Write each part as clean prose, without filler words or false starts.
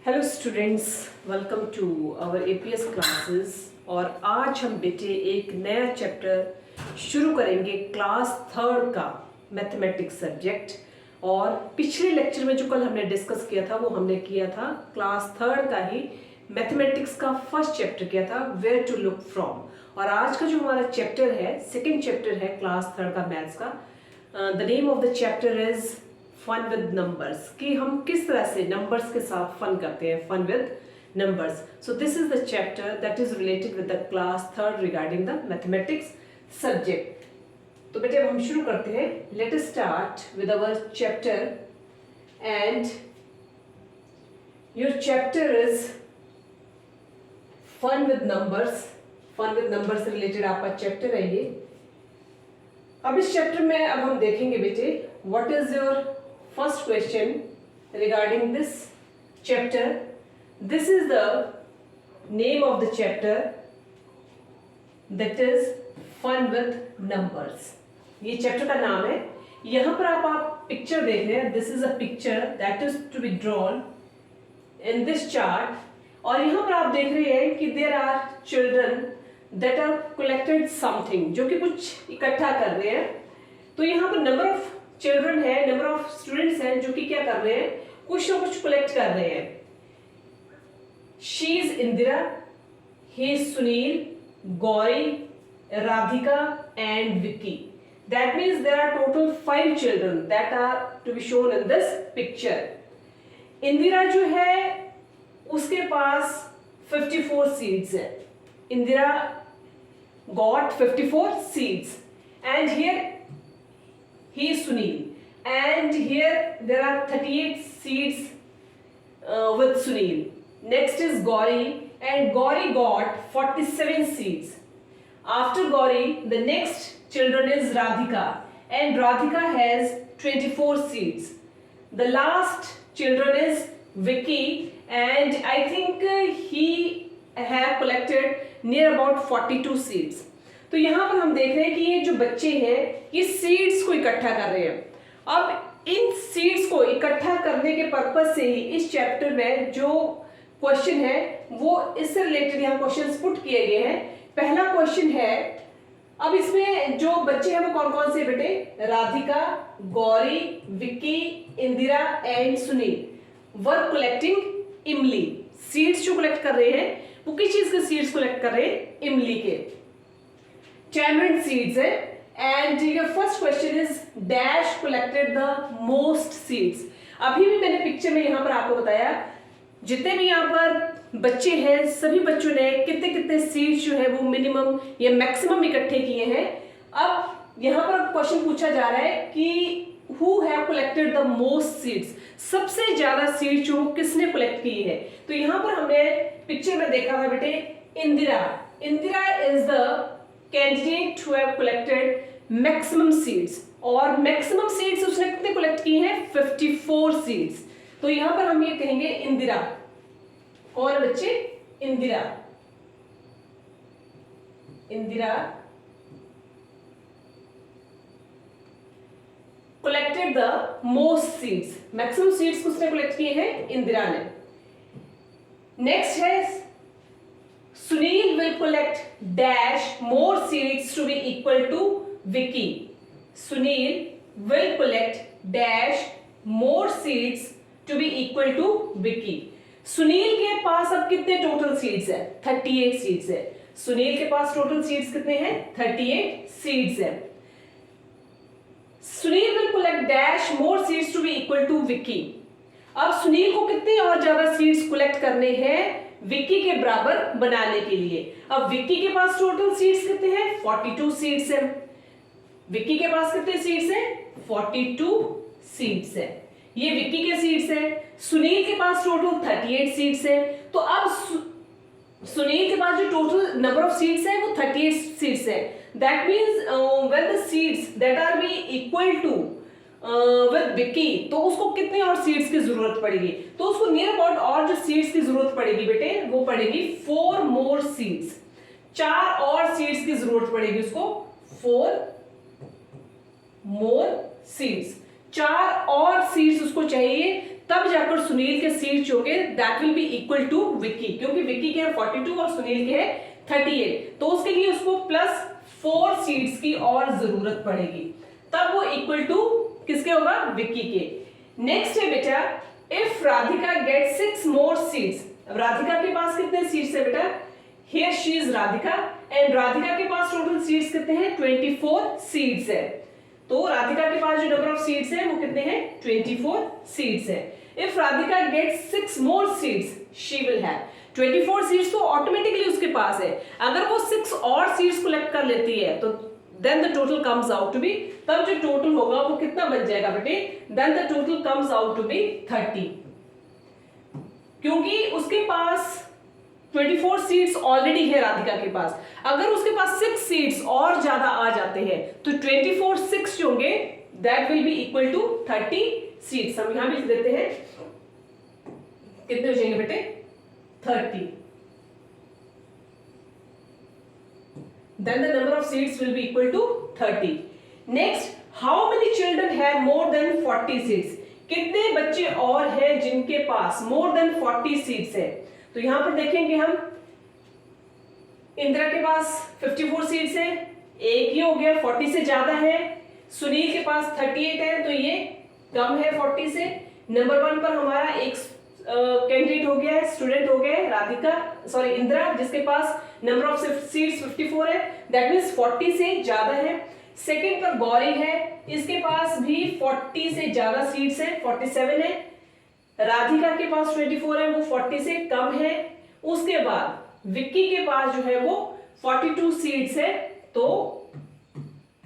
Hello students, welcome to our APS classes. और आज हम बेटे एक नया चैप्टर शुरू करेंगे क्लास थर्ड का मैथमेटिक्स सब्जेक्ट। और पिछले लेक्चर में जो कल हमने डिस्कस किया था वो हमने किया था क्लास थर्ड का ही मैथमेटिक्स का फर्स्ट चैप्टर किया था, वेयर टू लुक फ्रॉम। और आज का जो हमारा चैप्टर है, सेकेंड चैप्टर है क्लास थर्ड का मैथ्स का। The name of the chapter is fun with numbers, कि हम किस तरह से नंबर्स के साथ फन करते हैं, fun with numbers. So this is the chapter that is related with the class third regarding the mathematics subject. तो बेटे अब हम शुरू करते हैं। Let us start with our chapter and your chapter is fun with numbers. Fun with numbers से related आपका chapter है ये। अब इस चैप्टर में अब हम देखेंगे बेटे what is your first question regarding this chapter. This is the name of the chapter, that is fun with numbers. ये चैप्टर का नाम है। यहाँ पर आप पिक्चर देख रहे हैं। This is a picture that is to be drawn in this chart. और यहाँ पर आप देख रहे हैं कि there are children that are collected something, जो कि कुछ इकट्ठा कर रहे हैं। तो यहाँ पर नंबर ऑफ चिल्ड्रन है, नंबर ऑफ स्टूडेंट्स हैं जो कि क्या कर रहे हैं, कुछ ना कुछ कलेक्ट कर रहे हैं। She is Indira, he is Sunil, Gauri, Radhika and Vicky. That means there are total 5 children that are to be shown in this picture. Indira जो है उसके पास 54 सीड्स है। Indira got 54 seeds and here he is Sunil, and here there are 38 seeds with Sunil. Next is Gauri, and Gauri got 47 seeds. After Gauri, the next children is Radhika, and Radhika has 24 seeds. The last children is Vicky, and I think he have collected near about 42 seeds. तो यहाँ पर हम देख रहे हैं कि ये जो बच्चे हैं ये सीड्स को इकट्ठा कर रहे हैं। अब इन सीड्स को इकट्ठा करने के पर्पज से ही इस चैप्टर में जो क्वेश्चन है वो इससे रिलेटेड यहाँ क्वेश्चंस पुट किए गए हैं। पहला क्वेश्चन है, अब इसमें जो बच्चे हैं वो कौन कौन से बेटे, Radhika, Gauri, Vicky, Indira and Sunil were collecting इमली। सीड्स जो कलेक्ट कर रहे हैं वो किस चीज के सीड्स कलेक्ट कर रहे हैं, इमली के। tamarind seeds है। and your first question is dash collected the most seeds। अभी भी मैंने पिक्चर में यहाँ पर आपको बताया जितने भी यहाँ पर बच्चे हैं सभी बच्चों ने कितने कितने सीड्स जो है वो मिनिमम या मैक्सिमम इकट्ठे किए हैं। अब यहाँ पर क्वेश्चन पूछा जा रहा है कि who have collected the most seeds, सबसे ज्यादा सीड्स जो किसने कलेक्ट किए हैं। तो यहाँ पर हमने पिक्चर में देखा था बेटे Indira. Indira is the candidate who have collected maximum seeds, और मैक्सिमम सीड्स उसने कितने कलेक्ट किए हैं, 54 सीड्स। तो यहां पर हम ये कहेंगे इंदिरा। कौन बच्चे, Indira. Indira collected the most seeds, maximum seeds उसने कलेक्ट किए हैं इंदिरा ने। नेक्स्ट है Sunil will collect dash more seeds to be equal to Vicky. Sunil will collect dash more seeds to be equal to Vicky. Sunil के पास अब कितने टोटल सीड्स है, 38 seeds है। सुनील के पास टोटल सीड्स कितने हैं, 38 सीड्स है। Sunil will collect dash more seeds to be equal to Vicky. अब सुनील को कितने और ज्यादा सीड्स कलेक्ट करने हैं विक्की के बराबर बनाने के लिए। अब विक्की के पास टोटल सीड्स कितने हैं, 42 सीड्स है। विक्की के पास कितने सीड्स हैं, 42 सीड्स है। ये विक्की के सीड्स है। सुनील के पास टोटल 38 सीड्स है। तो अब सुनील के पास जो टोटल नंबर ऑफ सीड्स है वो 38 सीड्स है। That means when the seeds that are be equal to with Vicky, तो उसको कितने और सीड्स की जरूरत पड़ेगी, तो उसको नियर अबाउट और जो सीड्स की जरूरत पड़ेगी बेटे वो पड़ेगी 4 मोर सीड्स। 4 और सीड्स की जरूरत पड़ेगी उसको, 4 मोर सीड्स। 4 और सीट्स उसको चाहिए, तब जाकर सुनील के सीट्स होंगे that will be equal to Vicky, क्योंकि विक्की के है 42 और सुनील के है 38, तो उसके लिए उसको प्लस 4 सीट्स की और जरूरत पड़ेगी, तब वो इक्वल टू किसके होगा, विक्की के। नेक्स्ट है बेटा, if Radhika get 6 more seeds, अब राधिका के पास कितने सीट्स है बेटा, here she is Radhika, and Radhika के पास टोटल सीट्स कितने हैं, 24 सीट्स है। तो राधिका के पास जो नंबर ऑफ सीट्स है वो कितने हैं, 24 सीट्स है। If Radhika gets 6 more seeds she will have, 24 seeds तो ऑटोमेटिकली उसके पास है, अगर वो 6 और सीट्स कलेक्ट कर लेती है तो then the total comes out to be, तब जो टोटल होगा वो कितना बन जाएगा बेटे, then the total comes out to be 30, क्योंकि उसके पास 24 सीट्स ऑलरेडी है राधिका के पास, अगर उसके पास 6 सीट्स और ज्यादा आ जाते हैं तो 24 6 जो होंगे that will be equal to 30 seats. हम यहां भी लिख देते हैं, कितने हो जाएंगे बेटे, 30, then the number of seats will be equal to 30. Next, how many children have more than 40 seats? कितने बच्चे और हैं जिनके पास more than 40 seats है? तो यहां पर देखेंगे हम, इंदिरा के पास 54 सीट्स है, एक ही हो गया, 40 से ज्यादा है, सुनील के पास 38 है तो ये कम है 40 से। नंबर 1 पर हमारा एक कैंडिडेट हो गया है, स्टूडेंट हो गया है राधिका, सॉरी इंदिरा, जिसके पास नंबर ऑफ सीट्स 54 है, दैट मींस 40 से ज्यादा है। सेकंड पर गौरी है, इसके पास भी 40 से ज्यादा सीट्स है, 47 है। राधिका के पास 24 है, वो 40 से कम है। उसके बाद विक्की के पास जो है वो 42 सीट्स है, तो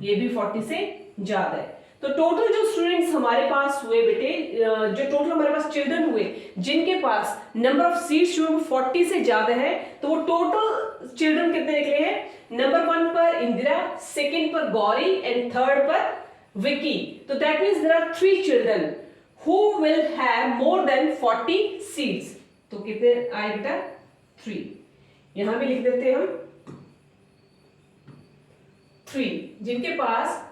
ये भी 40 से ज्यादा है। तो टोटल जो स्टूडेंट्स हमारे पास हुए बेटे, जो टोटल हमारे पास चिल्ड्रन हुए जिनके पास नंबर ऑफ सीट्स जो है वो 40 से ज्यादा है, तो वो टोटल चिल्ड्रन कितने निकले हैं, नंबर 1 पर इंदिरा, सेकंड पर गौरी एंड थर्ड पर विक्की। तो that means there are 3 children who will have more than 40 seats. तो कितने आए बेटा, 3, यहां भी लिख देते हैं हम 3, जिनके पास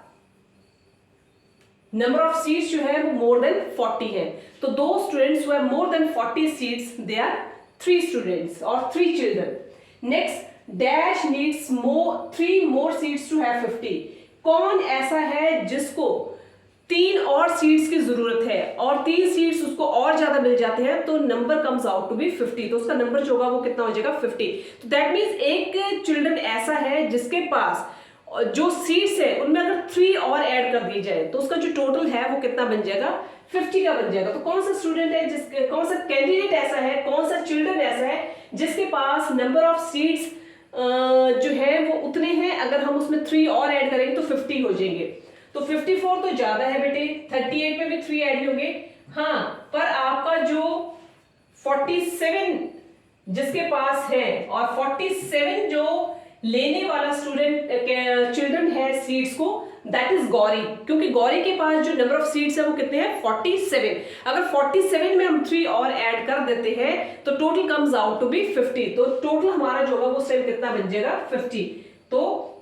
नंबर ऑफ सीट्स जो है वो मोर देन 40 है। तो दो students who have more than 40 seats, they are 3 students और 3 children. Next, dash needs 3 more seats to have 50। कौन ऐसा है जिसको 3 और सीट्स की जरूरत है और 3 सीट्स उसको और ज्यादा मिल जाते हैं, तो number comes out to be 50, तो उसका नंबर जो होगा वो कितना हो जाएगा, 50। तो दैट मींस एक चिल्ड्रन ऐसा है जिसके पास जो सीट्स है उनमें अगर 3 और ऐड कर दी जाए तो उसका जो टोटल है वो कितना बन जाएगा, 50 का बन जाएगा। तो कौन सा स्टूडेंट है जिसके, कौन सा कैंडिडेट ऐसा है, कौन सा चिल्ड्रन ऐसा है जिसके पास नंबर ऑफ सीट्स जो है वो उतने हैं, अगर हम उसमें 3 और ऐड करेंगे तो 50 हो जाएंगे। तो 54 तो ज्यादा है बेटे, 38 में भी 3 ऐड होंगे, हाँ, पर आपका जो 47 जिसके पास है और 47 जो लेने वाला स्टूडेंट चिल्ड्रन है सीट्स को, दैट इज गौरी, क्योंकि गौरी के पास जो नंबर ऑफ सीट्स है वो कितने हैं, 47। अगर 47 में हम 3 और ऐड कर देते हैं तो total comes out to be 50। तो टोटल हमारा जो होगा वो उस टाइम कितना बन जाएगा, 50। तो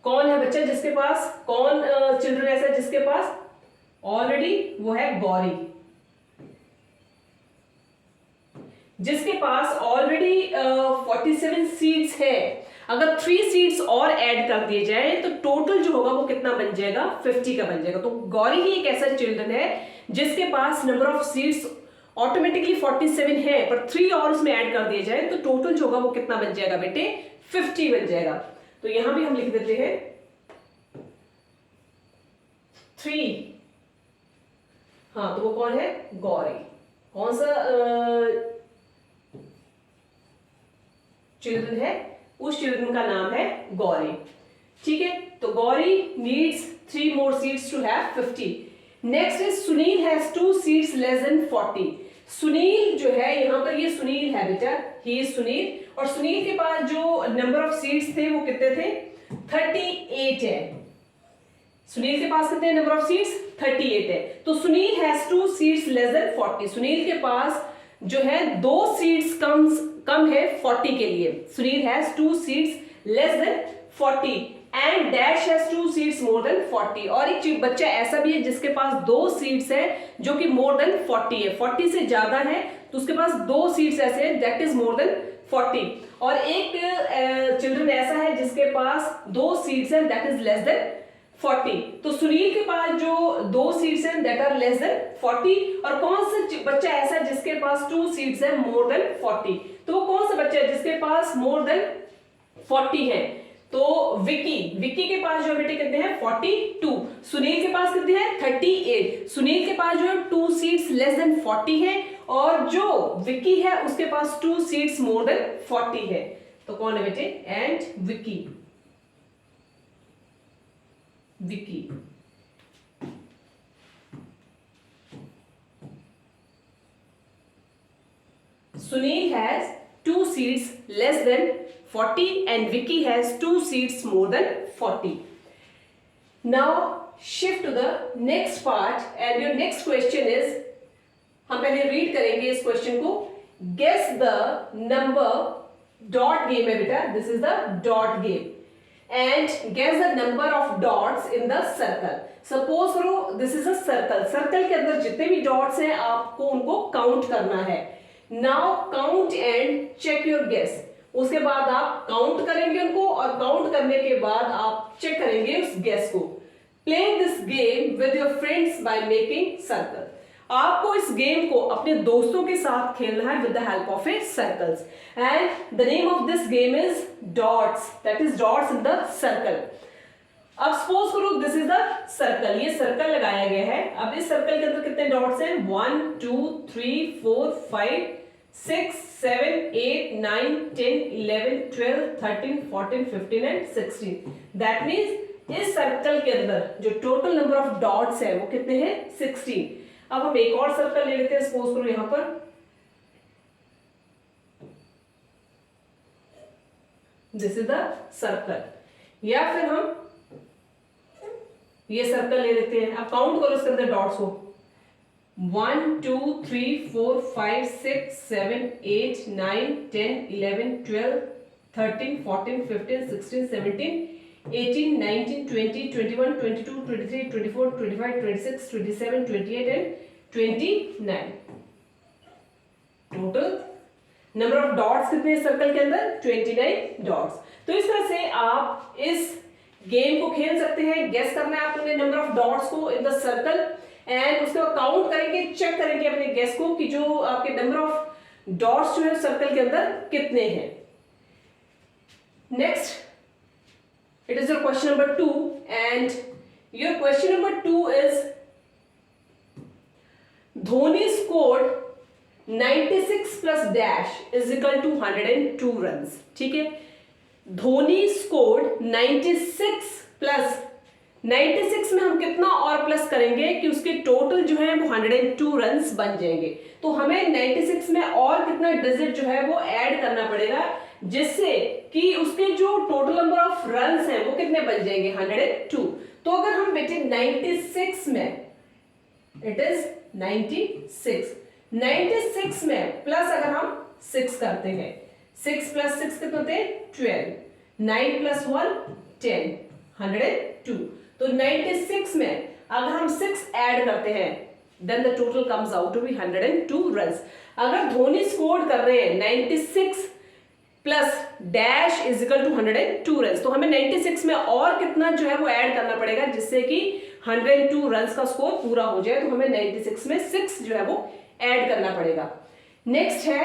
कौन है बच्चा जिसके पास, कौन चिल्ड्रन ऐसा है जिसके पास ऑलरेडी, वो है गौरी, जिसके पास ऑलरेडी 47 सीट्स है। अगर 3 सीट्स और ऐड कर दिए जाए तो टोटल जो होगा वो कितना बन जाएगा, 50 का बन जाएगा। तो गौरी ही एक ऐसा चिल्ड्रन है जिसके पास नंबर ऑफ सीट्स ऑटोमेटिकली 47 है, पर 3 और उसमें ऐड कर दिए जाए तो टोटल जो होगा वो कितना बन जाएगा बेटे, 50 बन जाएगा। तो यहां भी हम लिख देते हैं 3, हाँ, तो वो कौन है, गौरी। कौन सा चिल्ड्रन है, उस चिल्ड्रन का नाम है गौरी, ठीक है। तो Gauri needs 3 more seats to have 50। Next is Sunil has 2 seats less than 40। Sunil जो है, यहां पर ये सुनील है बेटा, ही इज सुनील, और सुनील के पास जो नंबर ऑफ सीट्स थे वो कितने थे, 38 है। सुनील के पास कितने नंबर ऑफ सीट्स, 38 है। तो Sunil has 2 seats less than 40। Sunil के पास जो है 2 सीट्स कम है 40 के लिए। Sunil has 2 seats less than 40 and dash has 2 seats more than 40, और एक बच्चा ऐसा भी है जिसके पास 2 सीट्स है जो कि मोर देन 40 है, 40 से ज्यादा है तो उसके पास 2 सीट्स ऐसे हैं दैट इज मोर देन 40, और एक चिल्ड्रन ऐसा है जिसके पास 2 सीट्स हैं दैट इज लेस देन 40। तो सुनील के पास जो 2 सीट्स हैं दैट आर लेस देन 40, और कौन सा बच्चा ऐसा है जिसके पास 2 सीट्स है मोर देन 40, तो वो कौन सा बच्चा है जिसके पास मोर देन 40 है? तो विक्की के पास जो बेटे कितने हैं 42, सुनील के पास कितने हैं 38, सुनील के पास जो है 2 सीट्स लेस देन 40 है, और जो विक्की है उसके पास 2 सीट्स मोर देन 40 है। तो कौन है बेटे? And Vicky. Sunil has 2 seats less than 40 and Vicky has 2 seats more than 40. Now shift to the next part and your next question is, हम पहले रीड करेंगे इस क्वेश्चन को। Guess the number, dot game है बेटा, this is the dot game, and guess the number of dots in the circle. Suppose करो this is a circle, circle के अंदर जितने भी डॉट्स हैं आपको उनको काउंट करना है। Now count and check your guess, उसके बाद आप काउंट करेंगे उनको और काउंट करने के बाद आप चेक करेंगे उस गेस को। Play this game with your friends by making circle, आपको इस गेम को अपने दोस्तों के साथ खेलना है with the help of A circles, and the name of this game is dots, that is dots in the circle. अब सपोज करो दिस इज द सर्कल, ये सर्कल लगाया गया है। अब इस सर्कल के अंदर कितने डॉट्स हैं? 1 2 3 4 5 6 7 8 9 10 11 12 13 14 15 एंड 16। दैट मीन्स इस सर्कल के अंदर जो टोटल नंबर ऑफ डॉट्स है वो कितने हैं? 16। अब हम एक और सर्कल ले लेते हैं, सपोज करो यहां पर दिस इज द सर्कल, या फिर हम ये सर्कल ले लेते हैं। अब काउंट करो इसके अंदर डॉट्स को, 1 2 3 4 5 6 7 8 9 10 11 12 13 14 15 16 17 18 19 20 21 22 23 24 25 26 27 28 and 29। Total number of dots कितने सर्कल के अंदर? 29 डॉट्स। तो इस तरह से आप इस गेम को खेल सकते हैं। गेस करना है आपने नंबर ऑफ डॉट्स को इन द सर्कल, एंड उसके बाद काउंट करेंगे, चेक करेंगे अपने गेस को कि जो आपके नंबर ऑफ डॉट्स जो है सर्कल के अंदर कितने हैं। Next it is your question number 2, and your question number 2 is Dhoni scored 96 plus dash is equal to 102 runs। ठीक है, धोनी स्कोर्ड 96 प्लस 96 में हम कितना और प्लस करेंगे कि उसके टोटल जो है वो 102 रन्स बन जाएंगे। तो हमें 96 में और कितना डिजिट जो है वो ऐड करना पड़ेगा जिससे कि उसके जो टोटल नंबर ऑफ रन्स हैं वो कितने बन जाएंगे? 102। तो अगर हम बेटे 96 में, इट इज 96 में प्लस अगर हम 6 करते हैं, 6 प्लस 6 कितने होते हैं? 12, 9 प्लस 1 10, 102। तो 96 में अगर हम 6 ऐड करते हैं then the total comes out to be 102 runs. अगर धोनी स्कोर कर रहे हैं 96 plus dash is equal to 102 runs, तो हमें 96 में और कितना जो है वो ऐड करना पड़ेगा जिससे कि 102 रन्स का स्कोर पूरा हो जाए। तो हमें 96 में 6 जो है वो ऐड करना पड़ेगा। नेक्स्ट है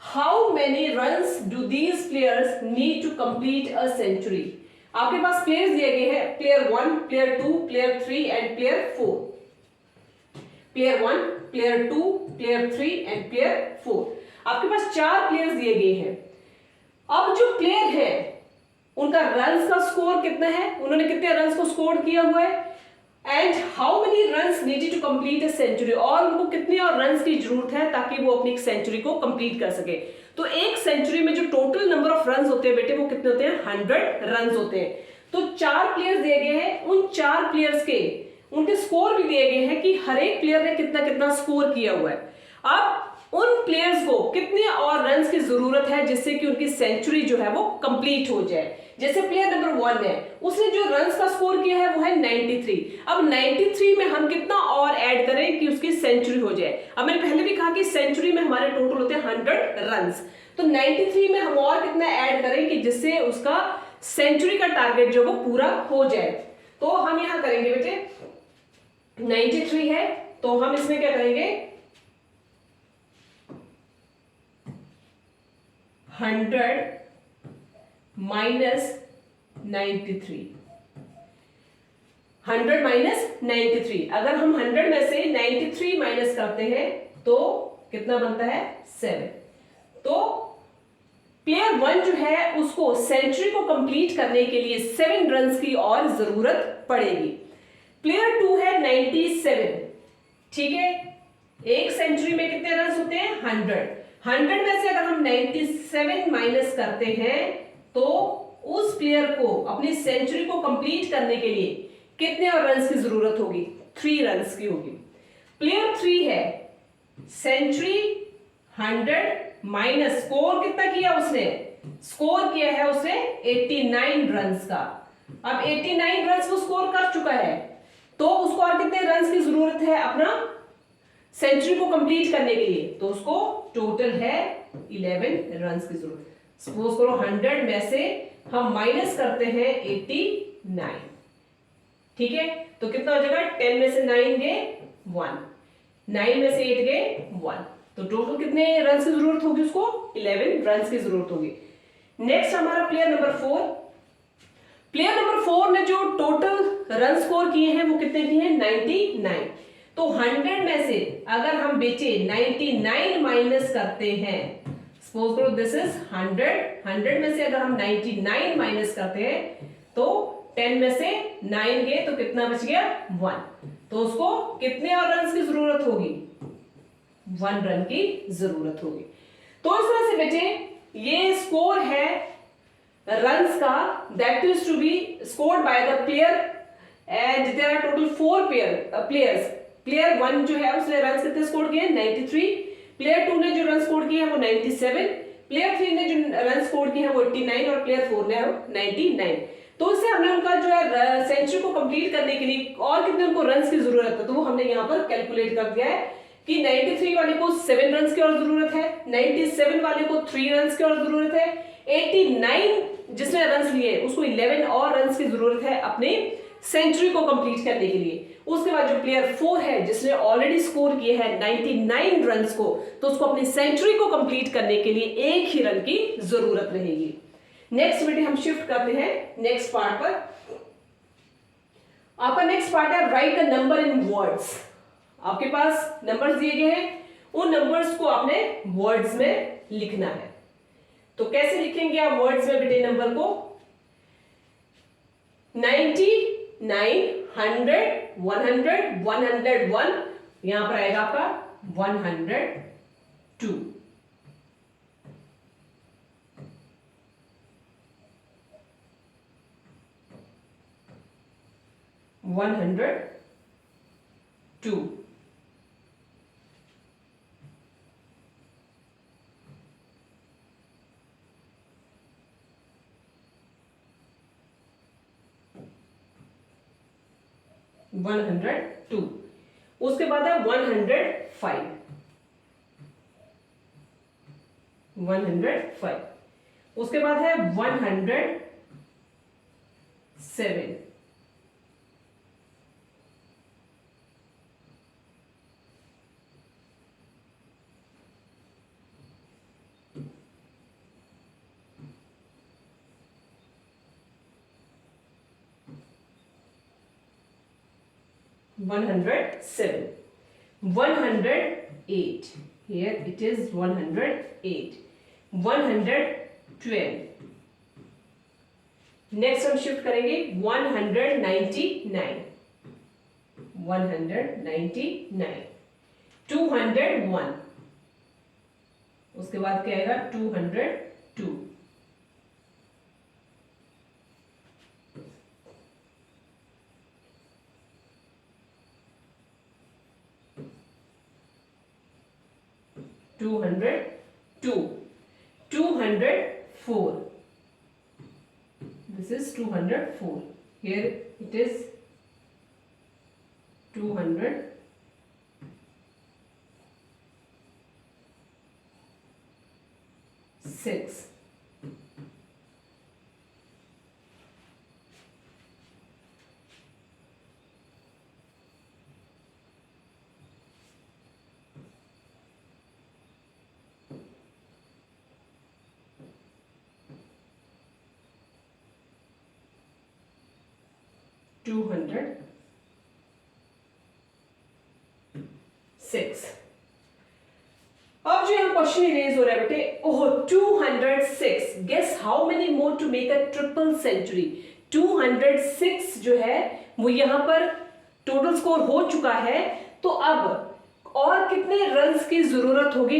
how many runs do these players need to complete a century. आपके पास प्लेयर्स दिए गए हैं, player 1, player 2, player 3 and player 4। Player 1, player 2, player 3 and player 4। आपके पास 4 प्लेयर्स दिए गए हैं। अब जो प्लेयर है उनका रन्स का स्कोर कितना है, उन्होंने कितने रन्स को स्कोर किया हुआ है, and how many runs needed to complete a century, और उनको कितने और रन्स की जरूरत है ताकि वो अपनी सेंचुरी को कंप्लीट कर सके। तो एक सेंचुरी में जो टोटल नंबर ऑफ रन्स होते हैं बेटे वो कितने होते हैं? 100 रन्स होते हैं। तो 4 प्लेयर्स दिए गए हैं, उन 4 प्लेयर्स के उनके स्कोर भी दिए गए हैं कि हर एक प्लेयर ने कितना कितना स्कोर किया हुआ है। अब उन प्लेयर्स को कितने और रन्स की जरूरत है जिससे कि उनकी सेंचुरी जो है वो कंप्लीट हो जाए, जैसे प्लेयर नंबर 1 है, उसने जो रन्स का स्कोर किया है वो है 93। अब 93 में हम कितना और ऐड करें कि उसकी सेंचुरी हो जाए। अब मैंने पहले भी कहा कि सेंचुरी में हमारे टोटल होते हैं 100 रन्स, तो 93 में हम और कितना ऐड करें कि जिससे उसका सेंचुरी का टारगेट जो वो पूरा हो जाए। तो हम यहां करेंगे बेटे, 93 है तो हम इसमें क्या करेंगे, 100 माइनस 93, 100 माइनस 93। अगर हम 100 में से 93 माइनस करते हैं तो कितना बनता है, 7। तो प्लेयर 1 जो है उसको सेंचुरी को कंप्लीट करने के लिए 7 रन्स की और जरूरत पड़ेगी। प्लेयर 2 है 97, ठीक है, एक सेंचुरी में कितने रन्स होते हैं, 100 में से अगर हम 97 माइनस करते हैं तो उस प्लेयर को अपनी सेंचुरी को कंप्लीट करने के लिए कितने और रन्स की जरूरत होगी, 3 रन्स की होगी। प्लेयर 3 है, सेंचुरी 100 माइनस स्कोर कितना किया उसने, स्कोर किया है उसने 89 रन्स का। अब 89 रन्स वो स्कोर कर चुका है, तो उसको और कितने रन्स की जरूरत है अपना सेंचुरी को कंप्लीट करने के लिए, तो उसको टोटल है 11 रन्स की जरूरत। सपोज करो 100 में से हम माइनस करते हैं 89, ठीक है, तो कितना हो जाएगा, 10 में से 9 गए 1, 9 में से 8 गए 1, तो टोटल कितने रन्स की जरूरत होगी उसको, 11 रन्स की जरूरत होगी। नेक्स्ट हमारा प्लेयर नंबर 4। प्लेयर नंबर 4 ने जो टोटल रन स्कोर किए हैं वो कितने किए हैं, 99। तो 100 में से अगर हम बेचे 99 माइनस करते हैं, सपोज करो दिस इज 100 में से अगर हम 99 माइनस करते हैं तो 10 में से 9 गए तो कितना बच गया, 1, तो उसको कितने और रन की जरूरत होगी, 1 रन की जरूरत होगी। तो इस तरह से बेटे ये स्कोर है रन्स का, that is to be scored by the player and there are total 4 players. Player 1 जो है उसने रन्स कितने स्कोर किए हैं, 93। प्लेयर 2 ने जो रन स्कोर किए हैं वो 97। प्लेयर 3 ने जो रन स्कोर किए हैं वो 89 और प्लेयर 4 ने 99। तो इससे हमने उनका जो है सेंचुरी को कंप्लीट करने के लिए और कितने उनको रन्स की जरूरत है, तो वो हमने यहाँ पर कैलकुलेट कर दिया है कि 93 वाले को 7 रन्स की और जरूरत है, 97 वाले को 3 रन्स की और जरूरत है, 89 जिसने रन्स लिए उसको 11 और रन्स की जरूरत है अपने सेंचुरी को कंप्लीट करने के लिए। उसके बाद जो प्लेयर 4 है जिसने ऑलरेडी स्कोर किए हैं 99 रन्स को, तो उसको अपनी सेंचुरी को कंप्लीट करने के लिए 1 ही रन की जरूरत रहेगी। नेक्स्ट बेटे हम शिफ्ट करते हैं नेक्स्ट पार्ट पर। आपका नेक्स्ट पार्ट है right the number in words. आपके पास नंबर्स दिए गए हैं, उन नंबर्स को आपने वर्ड्स में लिखना है। तो कैसे लिखेंगे आप वर्ड्स में बेटे नंबर को, 99, 100, 100, 101, यहां पर आएगा आपका 102। 102, 102। उसके बाद है 105, 105। उसके बाद है 107, 107, 108, here it is 108, 112। नेक्स्ट हम शिफ्ट करेंगे 199, 199, 201। उसके बाद क्या आएगा 202, 202, 204, This is 204. Here it is 206. अब जो यहाँ क्वेश्चन इरेज हो रहा है बेटे, oh 206, guess how many more to make a triple century. 206 जो है वो यहाँ पर टोटल स्कोर हो चुका है, तो अब और कितने रन्स की जरूरत होगी